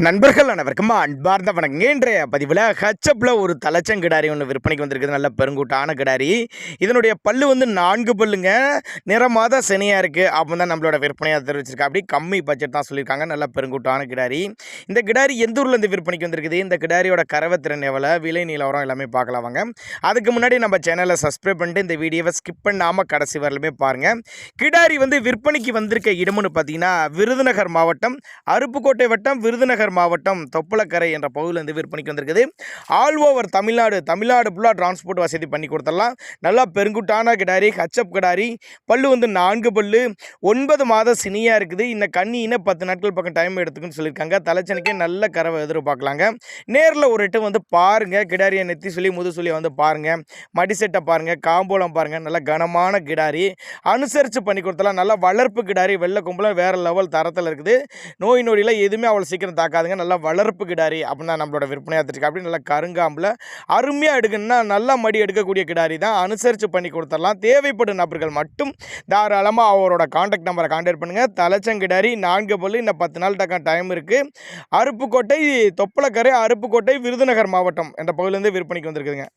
நண்பர்கள் அனைவருக்கும் அன்பார்ந்த வணக்கங்க. இன்றைய பதிவில் ஹச்சப்பில் ஒரு தலைச்சங்கிடாரி ஒன்று விற்பனைக்கு வந்திருக்குது. நல்ல பெருங்கூட்டான கிடாரி. இதனுடைய பல்லு வந்து 4 பல்லுங்க. நிறமாத சனியாக இருக்குது அப்போ தான் நம்மளோட விற்பனையாக தெரிவிச்சிருக்கா. அப்படி கம்மி பட்ஜெட் தான் சொல்லியிருக்காங்க. நல்ல பெருங்கூட்டான கிடாரி. இந்த கிடாரி எந்த ஊர்லேருந்து விற்பனைக்கு வந்திருக்குது, இந்த கிடாரியோட கறவைத்திறன் எவ்வளோ, விலை நிலவரம் எல்லாமே பார்க்கலாம் வாங்க. அதுக்கு முன்னாடி நம்ம சேனலை சப்ஸ்கிரைப் பண்ணிட்டு இந்த வீடியோவை ஸ்கிப் பண்ணாமல் கடைசி வரலுமே பாருங்கள். கிடாரி வந்து விற்பனைக்கு வந்திருக்க இடம்னு பார்த்தீங்கன்னா விருதுநகர் மாவட்டம் அருப்புக்கோட்டை வட்டம் விருதுநகர் மாவட்டம் தொப்பலக்கரை என்ற பகுதியிலிருந்து விற்பனைக்கு வந்திருக்குது. ஆல் ஓவர் தமிழ்நாடு ஃபுல்லாக டிரான்ஸ்போர்ட் வசதி பண்ணி கொடுத்துடலாம். நல்லா பெருங்குட்டான கிடாரி, ஹச்சப் கிடாரி. பல்லு வந்து 4 பல்லு, 9 மாத சினியாக இருக்குது. இந்த கண்ணின்னு 10 நாட்கள் பக்கம் டைம் எடுத்துக்குன்னு சொல்லியிருக்காங்க. தலைச்சனுக்கே நல்ல கறவை எதிர்பார்க்கலாங்க. நேரில் ஒரு எட்டு வந்து பாருங்கள். கிடாரியை நெத்தி சொல்லி முது சொல்லி வந்து பாருங்கள். மடிசெட்டை பாருங்கள், காம்போலம் பாருங்கள். நல்ல கனமான கிடாரி, அனுசரித்து பண்ணி கொடுத்தலாம். நல்லா வளர்ப்பு கிடாரி, வெள்ளை கும்பலம் வேறு லெவல் தரத்தில் இருக்குது. நோய் நொடியில் எதுவுமே அவ்வளோ சீக்கிரம் தாக்காதுங்க. நல்லா வளர்ப்பு கிடாரி அப்படின்னு தான் நம்மளோட விற்பனையாக எடுத்துருக்கு. அப்படி நல்லா கருங்காம்பில் அருமையாக எடுக்கணும்னா நல்லா மடி எடுக்கக்கூடிய கிடாரி தான். அனுசரித்து பண்ணி கொடுத்துடலாம். தேவைப்படும் நபர்கள் மட்டும் தாராளமாக அவரோட கான்டாக்ட் நம்பரை கான்டாக்ட் பண்ணுங்கள். தலைச்சங்கிடாரி 4 பல்லு, இன்னும் 10 நாள் டைம் இருக்குது. அருப்புக்கோட்டை தொப்பலக்கரை, அருப்புக்கோட்டை, விருதுநகர் மாவட்டம் என்ற பகுதியிலேருந்து விற்பனைக்கு வந்திருக்குதுங்க.